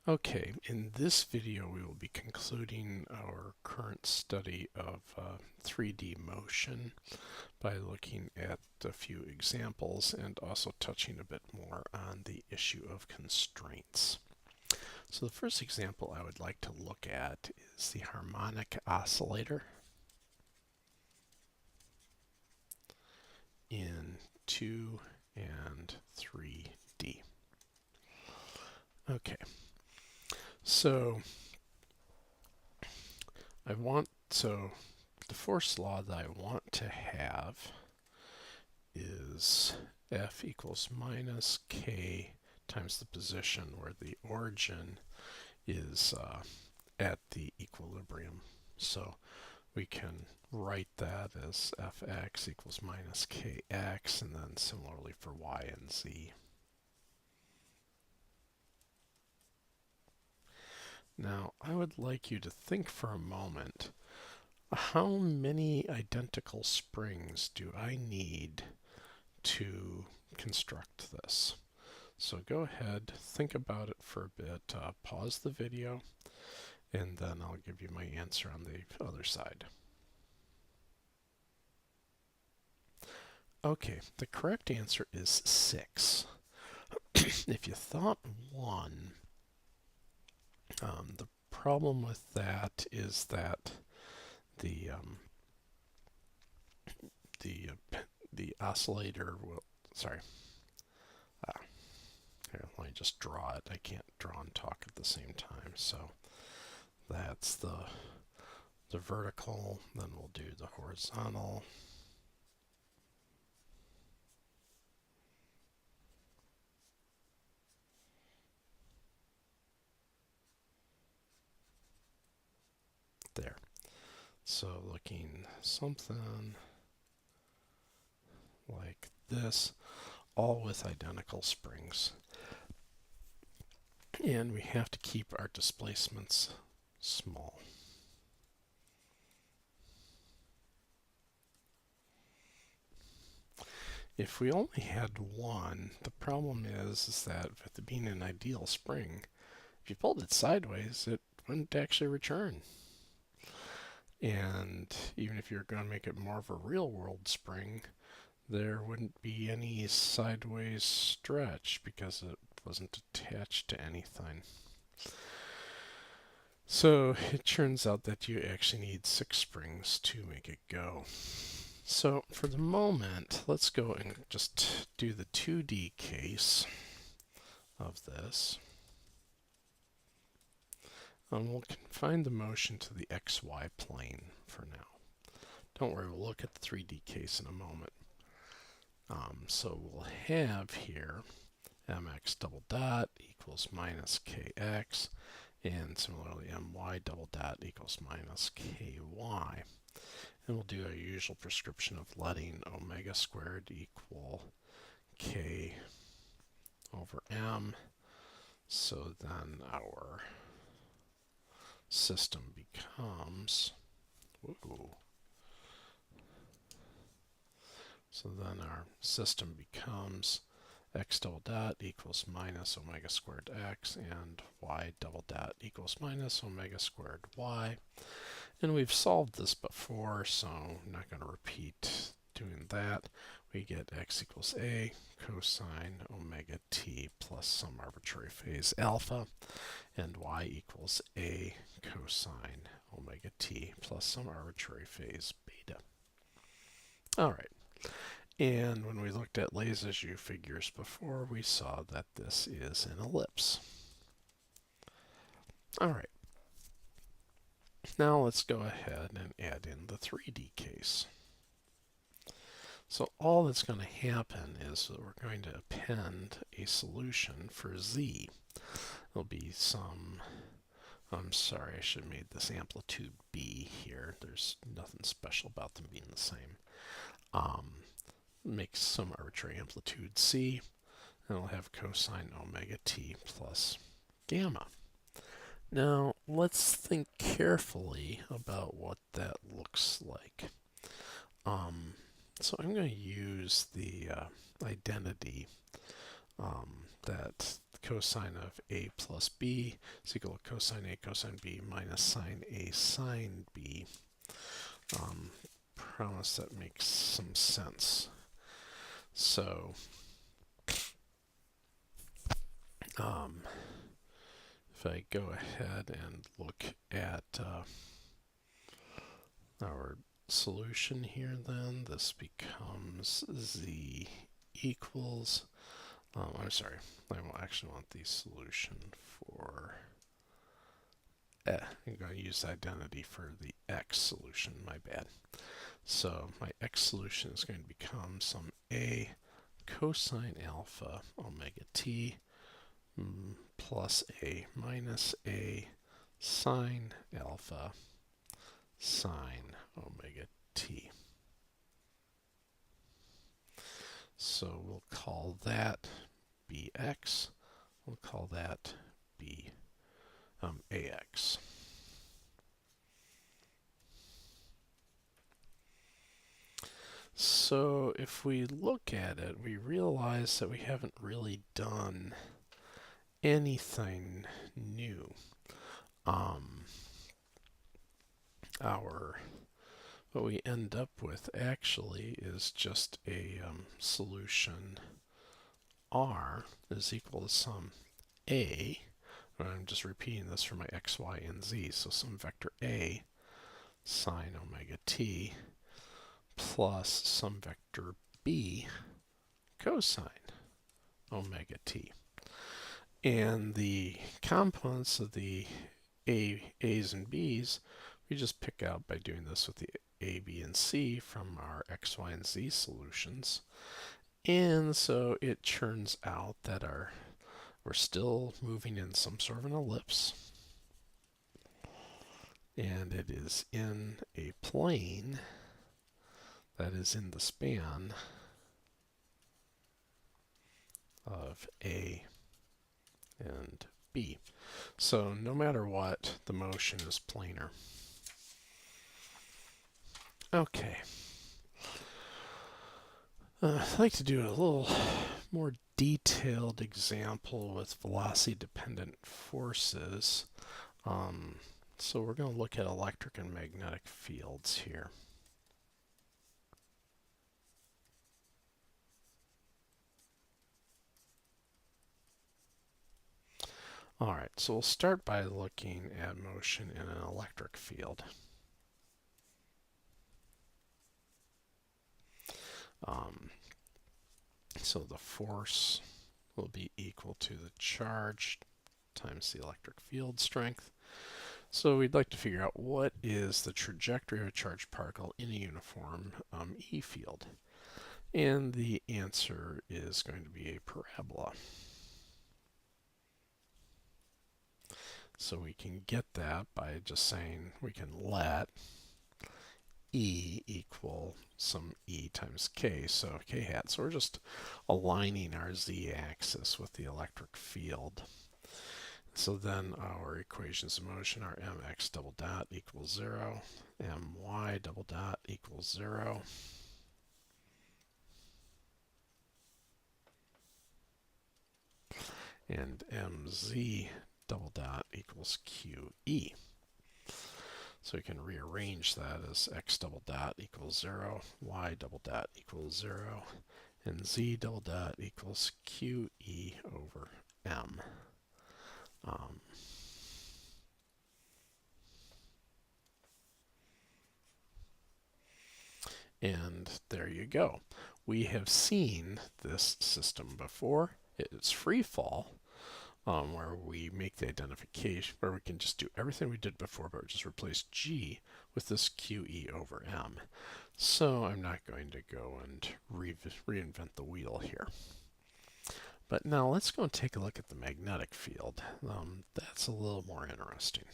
Okay, in this video we will be concluding our current study of 3D motion by looking at a few examples and also touching a bit more on the issue of constraints. So the first example I would like to look at is the harmonic oscillator in 2 and 3D. Okay, so the force law that I want to have is F equals minus K times the position where the origin is at the equilibrium. So we can write that as Fx equals minus Kx, and then similarly for y and z. Now, I would like you to think for a moment, how many identical springs do I need to construct this? So go ahead, think about it for a bit, pause the video, and then I'll give you my answer on the other side. Okay, the correct answer is 6. If you thought 1, the problem with that is that the the oscillator will, sorry, here, let me just draw it. I can't draw and talk at the same time. So that's the vertical, then we'll do the horizontal. There. So looking something like this, all with identical springs. And we have to keep our displacements small. If we only had 1, the problem is that with it being an ideal spring, if you pulled it sideways, it wouldn't actually return. And even if you're going to make it more of a real world spring, there wouldn't be any sideways stretch because it wasn't attached to anything. So it turns out that you actually need 6 springs to make it go. So for the moment, let's go and just do the 2D case of this. We'll confine the motion to the xy plane for now. Don't worry, we'll look at the 3D case in a moment. So we'll have here mx double dot equals minus kx, and similarly my double dot equals minus ky. And we'll do our usual prescription of letting omega squared equal k over m. So then our system becomes, x double dot equals minus omega squared x, and y double dot equals minus omega squared y. And we've solved this before, so I'm not going to repeat doing that. We get x equals a cosine omega t plus some arbitrary phase alpha, and y equals a cosine omega t plus some arbitrary phase beta. All right. And when we looked at Lagrange figures before, we saw that this is an ellipse. All right. Now let's go ahead and add in the 3D case. So all that's going to happen is that we're going to append a solution for z. There'll be some, I'm sorry, I should have made this amplitude b here. There's nothing special about them being the same. Make some arbitrary amplitude c, and I'll have cosine omega t plus gamma. Now, let's think carefully about what that looks like. So I'm going to use the identity that with cosine of A plus B is equal to cosine A cosine B minus sine A sine B. Promise that makes some sense. So if I go ahead and look at our solution here, then this becomes z equals, I'm sorry, I will actually want the solution for, I'm going to use identity for the x solution, my bad. So my x solution is going to become some a cosine alpha omega t plus a minus a sine alpha sine omega t. So we'll call that bx. We'll call that ax. So if we look at it, we realize that we haven't really done anything new. What we end up with actually is just a solution r is equal to some a, I'm just repeating this for my x, y, and z, so some vector a sine omega t plus some vector b cosine omega t. And the components of the a's and b's, we just pick out by doing this with the a, b, and c from our x, y, and z solutions. And so it turns out that we're still moving in some sort of an ellipse. And it is in a plane that is in the span of A and B. So no matter what, the motion is planar. Okay. I'd like to do a little more detailed example with velocity-dependent forces. So we're going to look at electric and magnetic fields here. Alright, so we'll start by looking at motion in an electric field. So the force will be equal to the charge times the electric field strength. So we'd like to figure out what is the trajectory of a charged particle in a uniform E field. And the answer is going to be a parabola. So we can get that by just saying we can let E equal some E times K, so K hat. So we're just aligning our Z-axis with the electric field. So then our equations of motion are mx double dot equals 0, my double dot equals 0, and mz double dot equals qe. So we can rearrange that as x double dot equals 0, y double dot equals 0, and z double dot equals qe over m. And there you go. We have seen this system before. It's free fall, where we make the identification, where we can just do everything we did before, but just replace g with this qe over m. So I'm not going to go and reinvent the wheel here. But now let's go and take a look at the magnetic field. That's a little more interesting.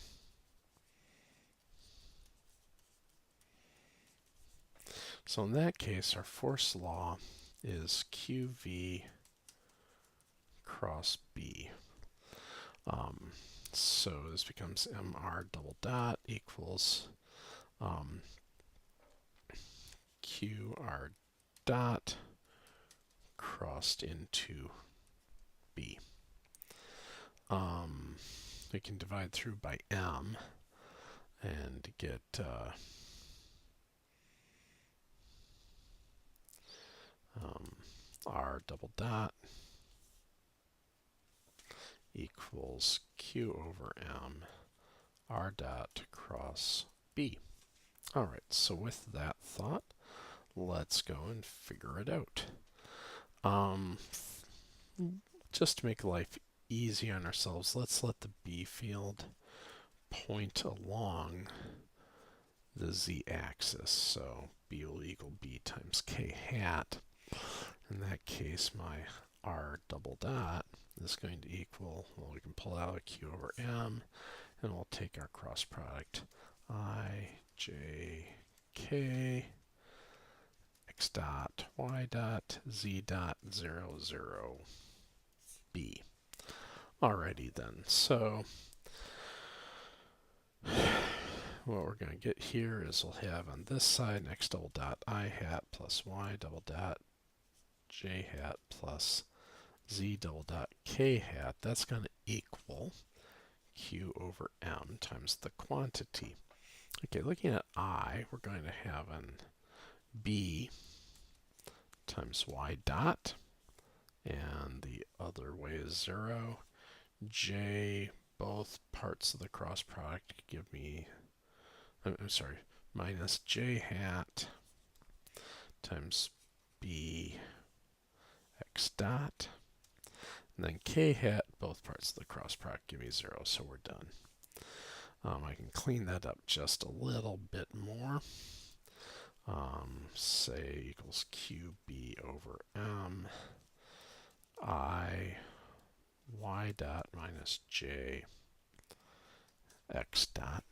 So in that case, our force law is QV cross B. So this becomes MR double dot equals QR dot crossed into B. we can divide through by m and get r double dot equals q over m r dot cross b. All right, so with that thought, let's go and figure it out. Just to make life easy on ourselves, let's let the b field point along the z-axis. So b will equal b times k hat. In that case, my r double dot is going to equal, well, we can pull out a q over m, and we'll take our cross product I, j, k, x dot, y dot, z dot, 0, 0, b. Alrighty then, so what we're going to get here is we'll have on this side x double dot I hat plus y double dot j hat plus z double dot k hat. That's going to equal q over m times the quantity. Okay, looking at I, we're going to have an b times y dot, and the other way is 0. J, both parts of the cross product give me, I'm sorry, minus j hat times b x dot, and then k hat, both parts of the cross product give me 0, so we're done. I can clean that up just a little bit more. Say equals qb over m I y dot minus j x dot.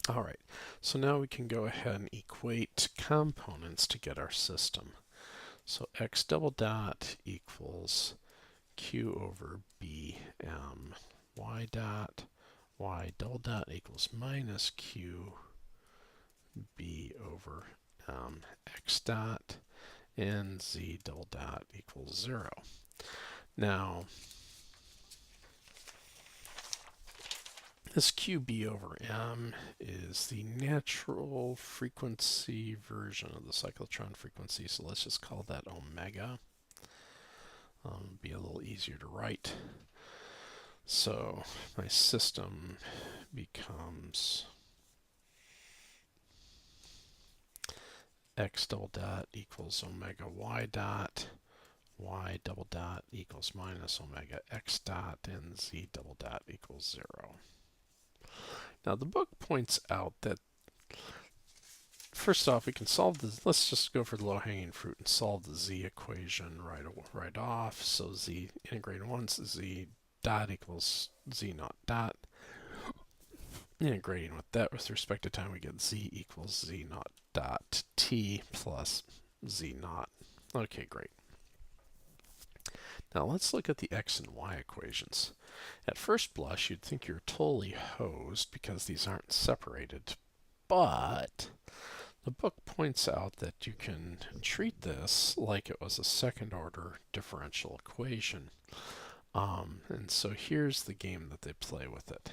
All right, so now we can go ahead and equate components to get our system. So x double dot equals q over b m y dot, y double dot equals minus q b over m x dot, and z double dot equals 0. Now, this qb over m is the natural frequency version of the cyclotron frequency, so let's just call that omega. Be a little easier to write. So my system becomes x double dot equals omega y dot, y double dot equals minus omega x dot, and z double dot equals 0. Now the book points out that first off, we can solve this. Let's just go for the low-hanging fruit and solve the z equation right off. So z integrating once, z dot equals z naught dot. Integrating with that with respect to time, we get z equals z naught dot t plus z naught. Okay, great. Now let's look at the x and y equations. At first blush, you'd think you're totally hosed because these aren't separated, but the book points out that you can treat this like it was a second order differential equation. And so here's the game that they play with it.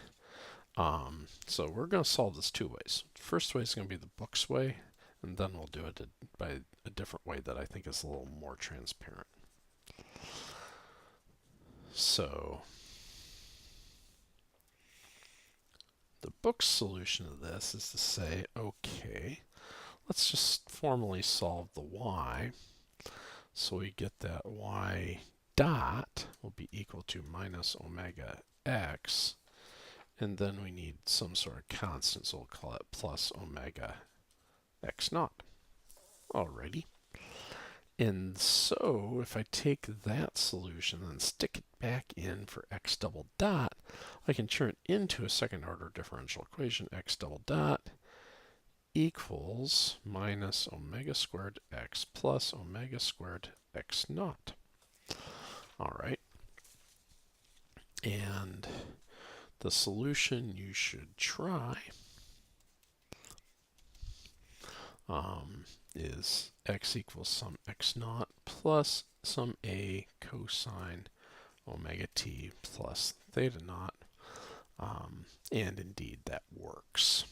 So we're going to solve this two ways. First way is going to be the book's way, and then we'll do it by a different way that I think is a little more transparent. So the book's solution to this is to say, okay, let's just formally solve the y. So we get that y dot will be equal to minus omega x, and then we need some sort of constant, so we'll call it plus omega x naught. Alrighty. And so if I take that solution and stick it back in for x double dot, I can turn it into a second order differential equation. X double dot equals minus omega squared x plus omega squared x naught. All right. And the solution you should try is x equals some x naught plus some a cosine omega t plus theta naught. And indeed, that works.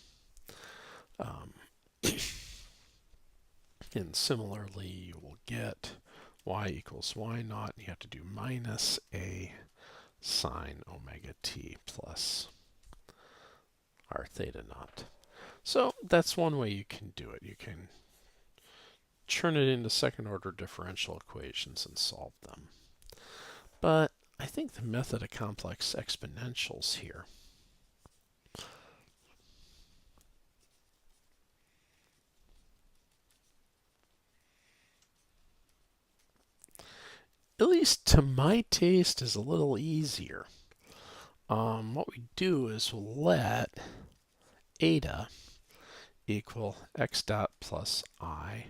And similarly, you will get y equals y naught. You have to do minus a sine omega t plus r theta naught. So that's one way you can do it. You can turn it into second order differential equations and solve them. But I think the method of complex exponentials here at least to my taste, is a little easier. What we do is we'll let eta equal x dot plus I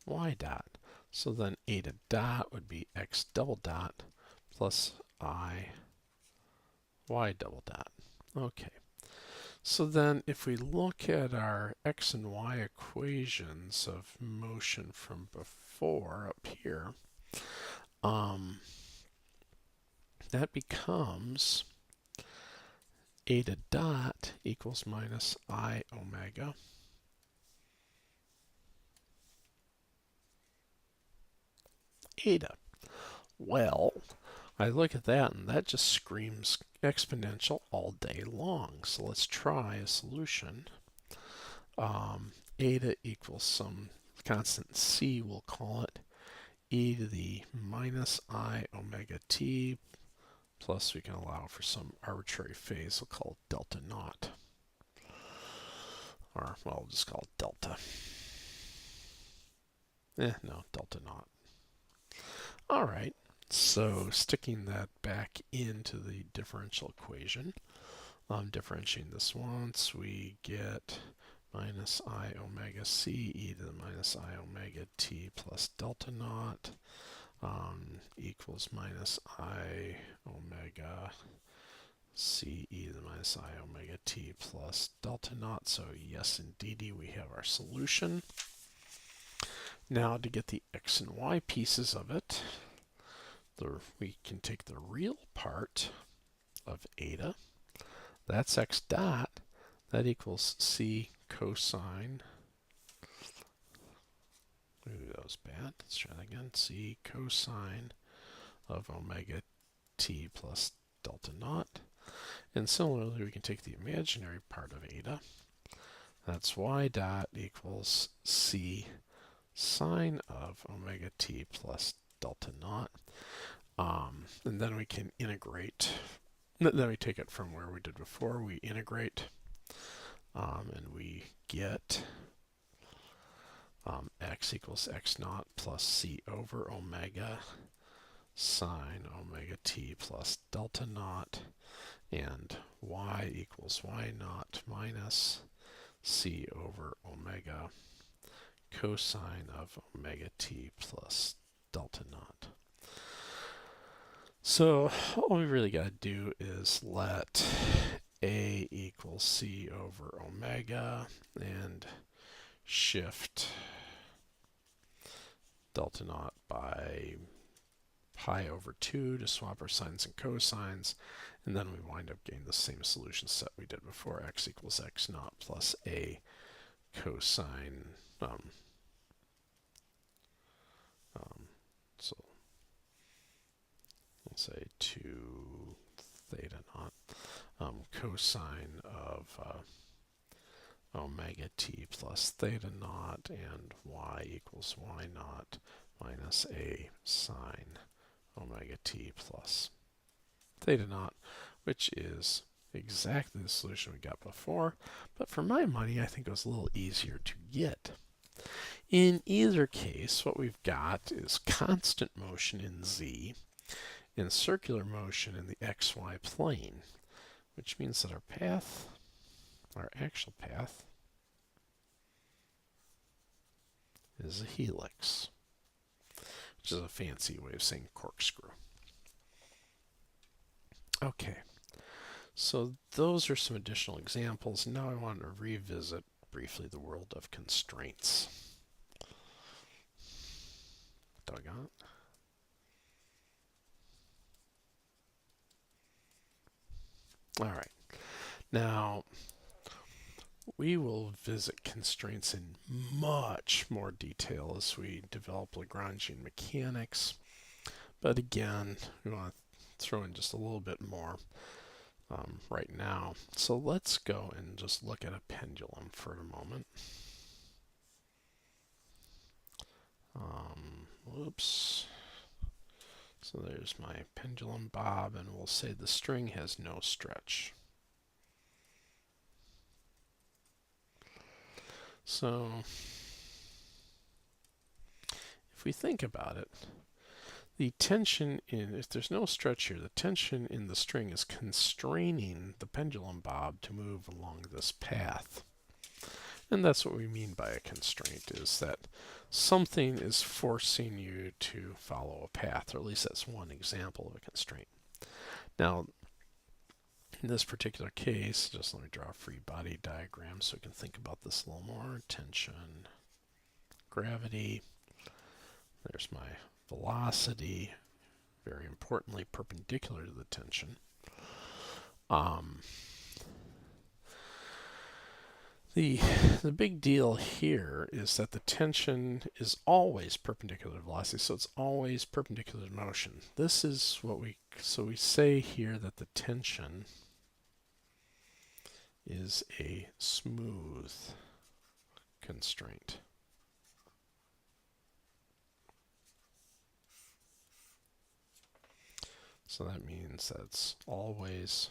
y dot. So then eta dot would be x double dot plus I y double dot. Okay. So then if we look at our x and y equations of motion from before up here, that becomes eta dot equals minus I omega eta. Well, I look at that and that just screams exponential all day long. So let's try a solution. Eta equals some constant c, we'll call it e to the minus I omega t, plus we can allow for some arbitrary phase, we'll call it delta naught. Or, well, we'll just call it delta. No, delta naught. All right, so sticking that back into the differential equation, differentiating this once, we get minus I omega c e to the minus I omega t plus delta naught equals minus I omega c e to the minus I omega t plus delta naught. So yes, indeedy, we have our solution. Now to get the x and y pieces of it, we can take the real part of eta. That's x dot. That equals c cosine. Ooh, that was bad. Let's try that again. C cosine of omega t plus delta naught. And similarly, we can take the imaginary part of eta. That's y dot equals c sine of omega t plus delta naught. And then we can integrate. Then we take it from where we did before. We integrate, and we get x equals x naught plus c over omega sine omega t plus delta naught, and y equals y naught minus c over omega cosine of omega t plus delta naught. So all we really got to do is let a equals c over omega and shift delta naught by pi over 2 to swap our sines and cosines, and then we wind up getting the same solution set we did before, x equals x naught plus a cosine. So let's say 2 theta naught cosine of omega t plus theta naught, and y equals y naught minus a sine omega t plus theta naught, which is exactly the solution we got before, but for my money, I think it was a little easier to get. In either case, what we've got is constant motion in z and circular motion in the xy plane, which means that our path, our actual path, is a helix, which is a fancy way of saying corkscrew. Okay, so those are some additional examples. Now I want to revisit briefly the world of constraints. Doggone. All right. Now, we will visit constraints in much more detail as we develop Lagrangian mechanics. But again, we want to throw in just a little bit more right now. So let's go and just look at a pendulum for a moment. Whoops. So there's my pendulum bob, and we'll say the string has no stretch. So if we think about it, the tension if there's no stretch here, the tension in the string is constraining the pendulum bob to move along this path. And that's what we mean by a constraint, is that something is forcing you to follow a path, or at least that's one example of a constraint. Now, in this particular case, just let me draw a free body diagram so we can think about this a little more. Tension, gravity, there's my velocity, very importantly perpendicular to the tension. The big deal here is that the tension is always perpendicular to velocity, so it's always perpendicular to motion. This is what we say here that the tension is a smooth constraint. So that means that's always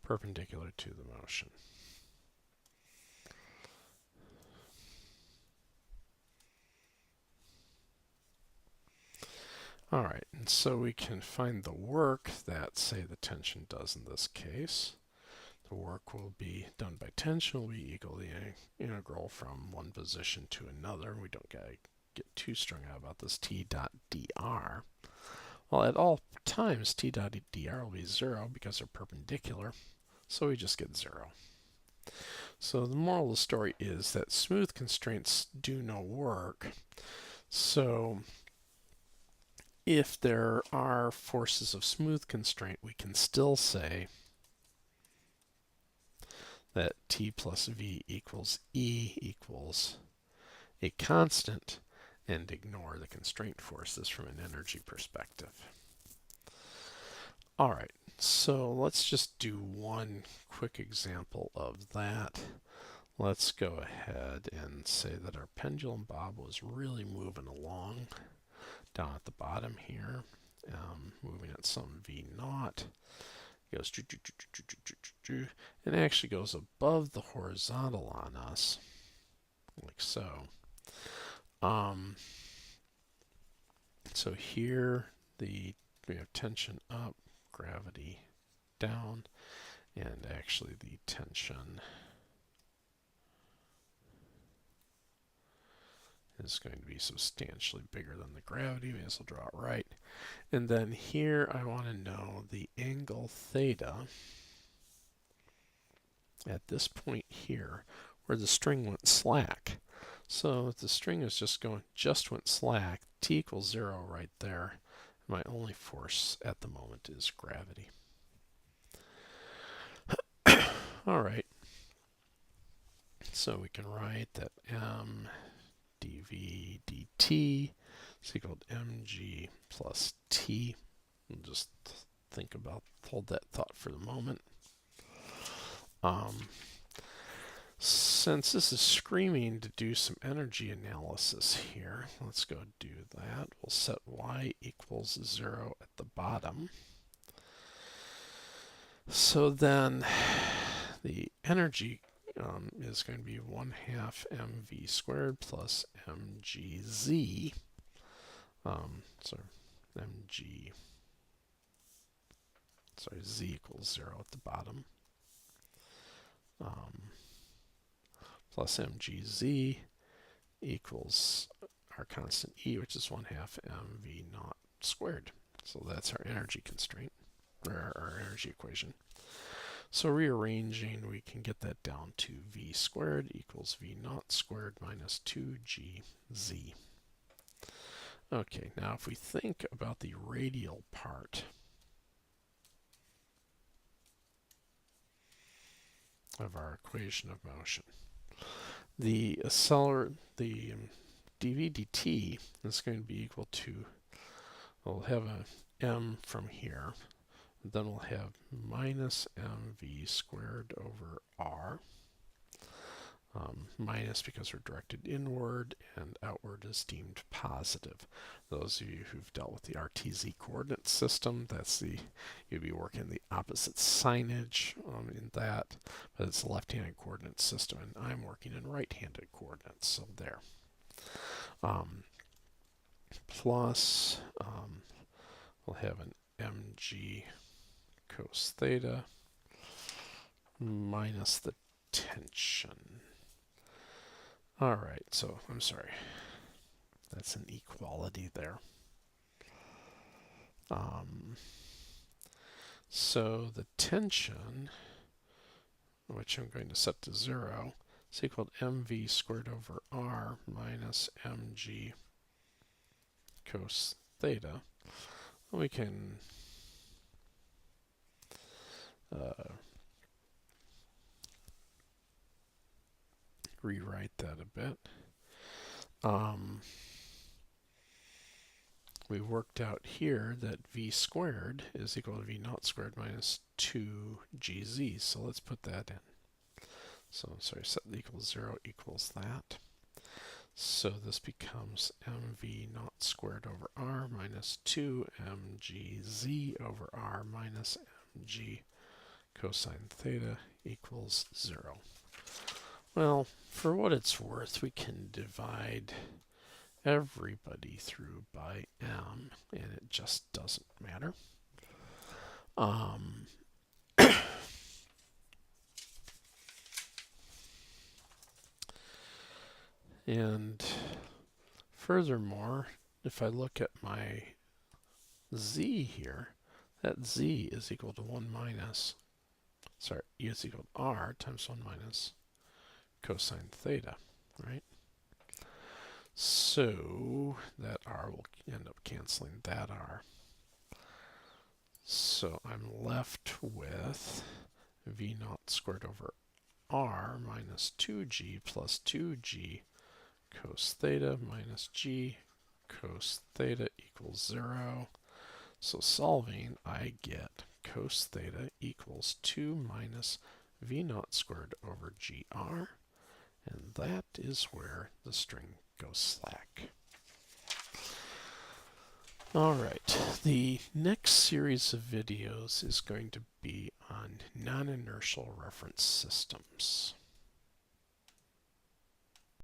perpendicular to the motion. All right, and so we can find the work that, say, the tension does in this case. The work will be done by tension will be equal to the integral from one position to another. We don't get too strung out about this t dot dr. Well, at all times, t dot dr will be 0 because they're perpendicular, so we just get 0. So the moral of the story is that smooth constraints do no work. So if there are forces of smooth constraint, we can still say that t plus v equals E equals a constant and ignore the constraint forces from an energy perspective. All right, so let's just do one quick example of that. Let's go ahead and say that our pendulum bob was really moving along down at the bottom here, moving at some v naught. Goes and actually goes above the horizontal on us, like so. So here we have tension up, gravity down, and actually the tension is going to be substantially bigger than the gravity. May as well draw it right. And then here I want to know the angle theta at this point here where the string went slack. So if the string is just went slack, t equals 0 right there. My only force at the moment is gravity. All right. So we can write that m dv dt is equal to mg plus t. We'll just hold that thought for the moment. Since this is screaming to do some energy analysis here, let's go do that. We'll set y equals 0 at the bottom. So then the energy is going to be 1/2 mv squared plus mgz. Z equals 0 at the bottom. Plus mgz equals our constant E, which is 1/2 mv naught squared. So that's our energy constraint, or our energy equation. So rearranging, we can get that down to v squared equals v naught squared minus 2gz. Okay, now if we think about the radial part of our equation of motion, the dv dt is going to be equal to, we'll have a m from here, then we'll have minus mv squared over r, minus because we're directed inward, and outward is deemed positive. Those of you who've dealt with the RTZ coordinate system, you'd be working the opposite signage in that, but it's a left-handed coordinate system, and I'm working in right-handed coordinates, so there. Plus, we'll have an mg cos theta minus the tension. All right, so I'm sorry. That's an equality there. So the tension, which I'm going to set to 0, is equal to mv squared over r minus mg cos theta. We can rewrite that a bit. We worked out here that v squared is equal to v naught squared minus 2gz. So let's put that in. So sorry, set equals 0 equals that. So this becomes mv naught squared over r minus 2mgz over r minus mg cosine theta equals 0. Well, for what it's worth, we can divide everybody through by m, and it just doesn't matter. And furthermore, if I look at my z here, that z is equal to 1 minus, sorry, e is equal to r times 1 minus cosine theta, right? So that r will end up canceling that r. So I'm left with v naught squared over r minus 2g plus 2g cos theta minus g cos theta equals 0. So solving, I get cos theta equals 2 minus v naught squared over gr, and that is where the string goes slack. Alright, the next series of videos is going to be on non-inertial reference systems.